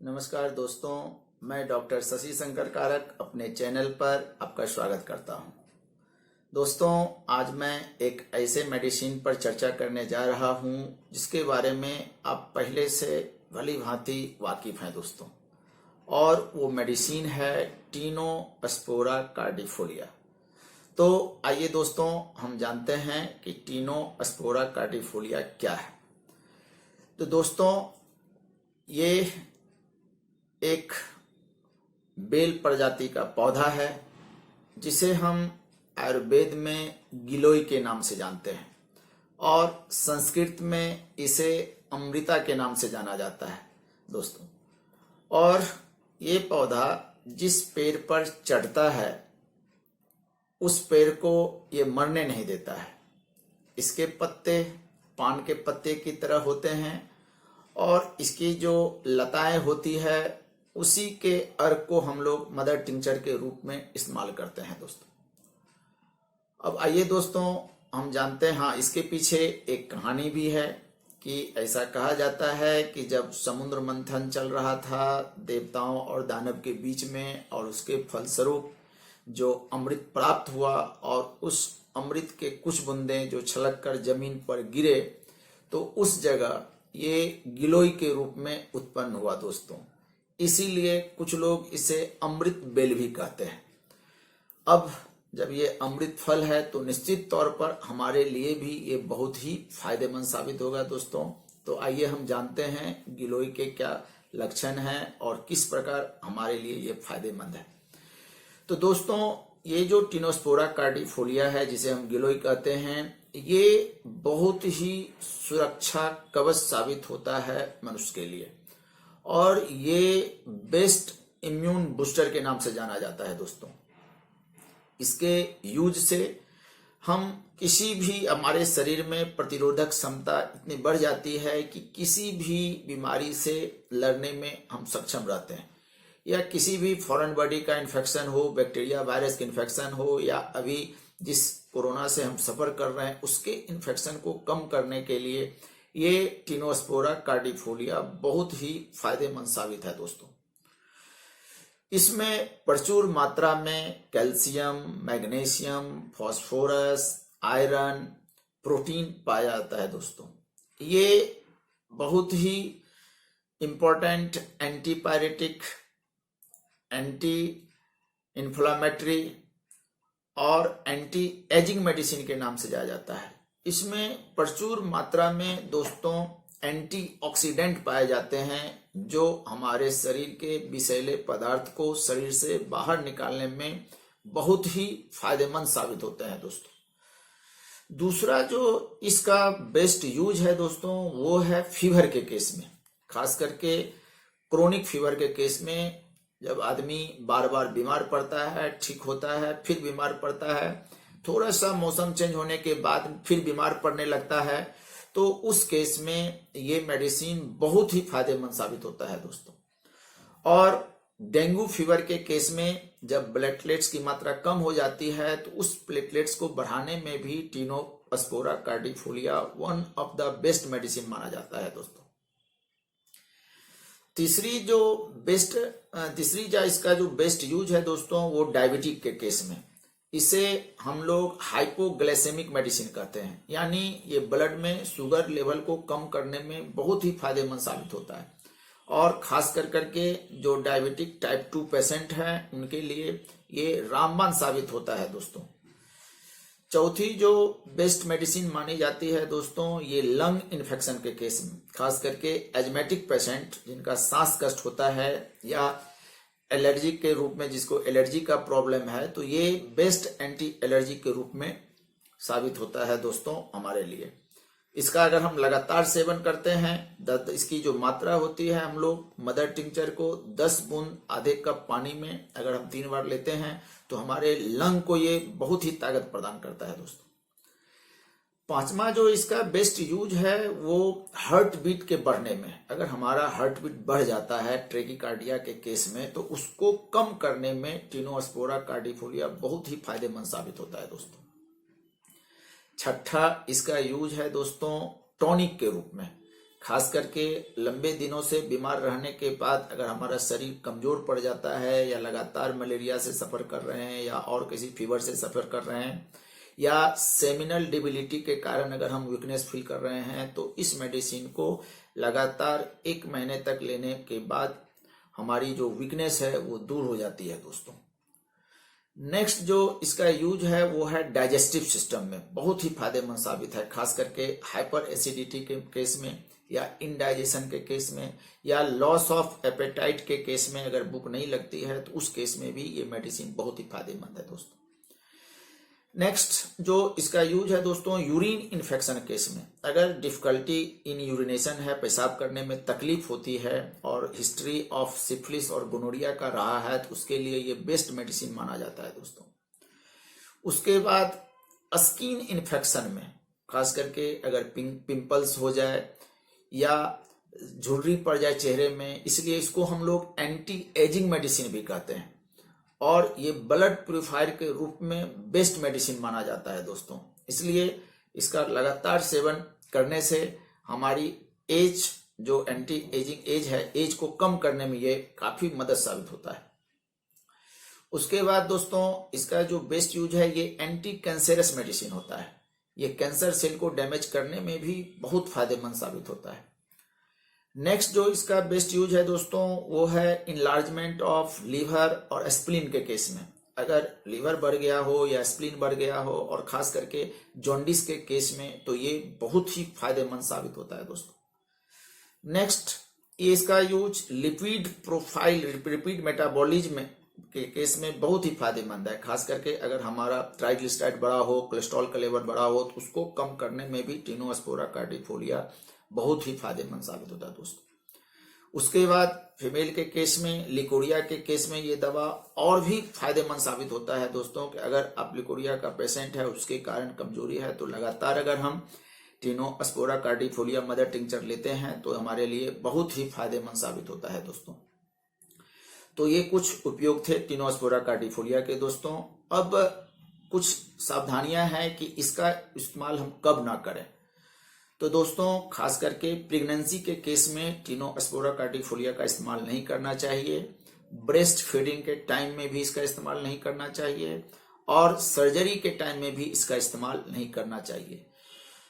नमस्कार दोस्तों, मैं डॉक्टर शशि शंकर कारक अपने चैनल पर आपका स्वागत करता हूं। दोस्तों, आज मैं एक ऐसे मेडिसिन पर चर्चा करने जा रहा हूं जिसके बारे में आप पहले से भली भांति वाकिफ हैं दोस्तों, और वो मेडिसिन है टिनोस्पोरा कार्डिफोलिया। तो आइए दोस्तों, हम जानते हैं कि टिनोस्पोरा कार्डिफोलिया क्या है। तो दोस्तों, ये एक बेल प्रजाति का पौधा है जिसे हम आयुर्वेद में गिलोय के नाम से जानते हैं और संस्कृत में इसे अमृता के नाम से जाना जाता है दोस्तों। और ये पौधा जिस पेड़ पर चढ़ता है उस पेड़ को ये मरने नहीं देता है। इसके पत्ते पान के पत्ते की तरह होते हैं और इसकी जो लताएं होती है उसी के अर्क को हम लोग मदर टिंचर के रूप में इस्तेमाल करते हैं दोस्तों। अब आइए दोस्तों, हम जानते हैं, हाँ, इसके पीछे एक कहानी भी है कि ऐसा कहा जाता है कि जब समुद्र मंथन चल रहा था देवताओं और दानव के बीच में, और उसके फलस्वरूप जो अमृत प्राप्त हुआ और उस अमृत के कुछ बूंदें जो छलक कर जमीन पर गिरे तो उस जगह ये गिलोय के रूप में उत्पन्न हुआ दोस्तों। इसीलिए कुछ लोग इसे अमृत बेल भी कहते हैं। अब जब ये अमृत फल है तो निश्चित तौर पर हमारे लिए भी ये बहुत ही फायदेमंद साबित होगा दोस्तों। तो आइए हम जानते हैं गिलोय के क्या लक्षण हैं और किस प्रकार हमारे लिए ये फायदेमंद है। तो दोस्तों, ये जो टिनोस्पोरा कार्डिफोलिया है जिसे हम गिलोय कहते हैं, ये बहुत ही सुरक्षा कवच साबित होता है मनुष्य के लिए, और ये बेस्ट इम्यून बूस्टर के नाम से जाना जाता है दोस्तों। इसके यूज से हम किसी भी हमारे शरीर में प्रतिरोधक क्षमता इतनी बढ़ जाती है कि किसी भी बीमारी से लड़ने में हम सक्षम रहते हैं, या किसी भी फॉरेन बॉडी का इन्फेक्शन हो, बैक्टीरिया वायरस का इन्फेक्शन हो, या अभी जिस कोरोना से हम सफर कर रहे हैं उसके इन्फेक्शन को कम करने के लिए ये टिनोस्पोरा कार्डिफोलिया बहुत ही फायदेमंद साबित है दोस्तों। इसमें प्रचुर मात्रा में calcium, magnesium, phosphorus, iron, protein पाया जाता है दोस्तों। ये बहुत ही इंपॉर्टेंट एंटीपायरेटिक, एंटी इन्फ्लामेटरी और एंटी एजिंग मेडिसिन के नाम से जाना जाता है। इसमें प्रचुर मात्रा में दोस्तों एंटीऑक्सीडेंट पाए जाते हैं जो हमारे शरीर के विषैले पदार्थ को शरीर से बाहर निकालने में बहुत ही फायदेमंद साबित होते हैं दोस्तों। दूसरा जो इसका बेस्ट यूज है दोस्तों वो है फीवर के केस में, खास करके क्रोनिक फीवर के केस में। जब आदमी बार बार बीमार पड़ता है, ठीक होता है, फिर बीमार पड़ता है, थोड़ा सा मौसम चेंज होने के बाद फिर बीमार पड़ने लगता है, तो उस केस में ये मेडिसिन बहुत ही फायदेमंद साबित होता है दोस्तों। और डेंगू फीवर के केस में जब प्लेटलेट्स की मात्रा कम हो जाती है तो उस प्लेटलेट्स को बढ़ाने में भी Tinospora cordifolia one of the best medicine माना जाता है दोस्तों। इसका जो बेस्ट यूज है दोस्तों वो डायबिटिक के केस में। इसे हम लोग हाइपोग्लाइसेमिक मेडिसिन कहते हैं, यानी ये ब्लड में शुगर लेवल को कम करने में बहुत ही फायदेमंद साबित होता है, और खास कर करके जो डायबिटिक टाइप 2 पेशेंट हैं उनके लिए ये रामबाण साबित होता है दोस्तों। चौथी जो बेस्ट मेडिसिन मानी जाती है दोस्तों, ये लंग इन्फेक्शन के केस में, खास करके एजमेटिक पेशेंट जिनका सांस कष्ट होता है या एलर्जी के रूप में जिसको एलर्जी का प्रॉब्लम है, तो ये बेस्ट एंटी एलर्जी के रूप में साबित होता है दोस्तों हमारे लिए। इसका अगर हम लगातार सेवन करते हैं, इसकी जो मात्रा होती है, हम लोग मदर टिंचर को 10 बूंद आधे कप पानी में अगर हम 3 बार लेते हैं तो हमारे लंग को ये बहुत ही ताकत प्रदान करता है दोस्तों। पांचवा जो इसका बेस्ट यूज है वो हार्ट बीट के बढ़ने में। अगर हमारा हार्ट बीट बढ़ जाता है ट्रेकिकार्डिया के केस में, तो उसको कम करने में टिनोस्पोरा कार्डिफोलिया बहुत ही फायदेमंद साबित होता है दोस्तों। छठा इसका यूज है दोस्तों टॉनिक के रूप में, खास करके लंबे दिनों से बीमार रहने के बाद अगर हमारा शरीर कमजोर पड़ जाता है, या लगातार मलेरिया से सफर कर रहे हैं, या और किसी फीवर से सफर कर रहे हैं, या सेमिनल डिबिलिटी के कारण अगर हम वीकनेस फील कर रहे हैं, तो इस मेडिसिन को लगातार 1 महीने तक लेने के बाद हमारी जो वीकनेस है वो दूर हो जाती है दोस्तों। नेक्स्ट जो इसका यूज है वो है डाइजेस्टिव सिस्टम में, बहुत ही फायदेमंद साबित है, खास करके हाइपर एसिडिटी के केस में, या इनडाइजेशन के केस में, या लॉस ऑफ एपेटाइट के केस में अगर भूख नहीं लगती है तो उस केस में भी ये मेडिसिन बहुत ही फायदेमंद है दोस्तों। नेक्स्ट जो इसका यूज है दोस्तों, यूरिन इन्फेक्शन केस में, अगर डिफिकल्टी इन यूरिनेशन है, पेशाब करने में तकलीफ होती है, और हिस्ट्री ऑफ सिफिलिस और गोनोरिया का रहा है, तो उसके लिए ये बेस्ट मेडिसिन माना जाता है दोस्तों। उसके बाद स्किन इन्फेक्शन में, खास करके अगर पिंपल्स हो जाए या झुर्री पड़ जाए चेहरे में, इसलिए इसको हम लोग एंटी एजिंग मेडिसिन भी कहते हैं, और ये ब्लड प्यूरिफायर के रूप में बेस्ट मेडिसिन माना जाता है दोस्तों। इसलिए इसका लगातार सेवन करने से हमारी एज, जो एंटी एजिंग एज है, एज को कम करने में ये काफी मदद साबित होता है। उसके बाद दोस्तों इसका जो बेस्ट यूज है, ये एंटी कैंसरस मेडिसिन होता है, ये कैंसर सेल को डैमेज करने में भी बहुत फायदेमंद साबित होता है। नेक्स्ट जो इसका बेस्ट यूज है दोस्तों वो है इनलार्जमेंट ऑफ लीवर और स्प्लीन के केस में, अगर लीवर बढ़ गया हो या स्प्लीन बढ़ गया हो, और खास करके जॉन्डिस के केस में, तो ये बहुत ही फायदेमंद साबित होता है दोस्तों। नेक्स्ट ये इसका use lipid profile, lipid metabolism के केस में बहुत ही फायदेमंद है, खास करके अगर हमारा ट्राइग्लिसराइड बढ़ा हो, कोलेस्ट्रॉल का लेवल बढ़ा हो, तो उसको कम करने में भी टिनोस्पोरा कार्डिफोलिया बहुत ही फायदेमंद साबित होता है दोस्तों। उसके बाद फीमेल के केस में, लिकोरिया के केस में ये दवा और भी फायदेमंद साबित होता है दोस्तों, कि अगर आप लिकोरिया का पेशेंट है, उसके कारण कमजोरी है, तो लगातार अगर हम टिनोस्पोरा कार्डिफोलिया मदर टिंचर लेते हैं तो हमारे लिए बहुत ही फायदेमंद साबित होता है दोस्तों। तो ये कुछ उपयोग थे टिनोस्पोरा कार्डिफोलिया के दोस्तों। अब कुछ सावधानियां हैं कि इसका इस्तेमाल हम कब ना करें। तो दोस्तों खास करके प्रेगनेंसी के केस में टिनोस्पोरा कार्डिफोलिया का इस्तेमाल नहीं करना चाहिए, ब्रेस्ट फीडिंग के टाइम में भी इसका इस्तेमाल नहीं करना चाहिए, और सर्जरी के टाइम में भी इसका इस्तेमाल नहीं करना चाहिए।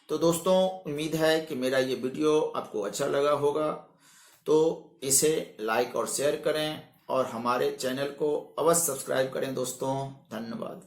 तो दोस्तों उम्मीद है कि मेरा ये वीडियो आपको अच्छा लगा होगा, तो इसे लाइक और शेयर करें, और हमारे चैनल को अवश्य सब्सक्राइब करें दोस्तों। धन्यवाद।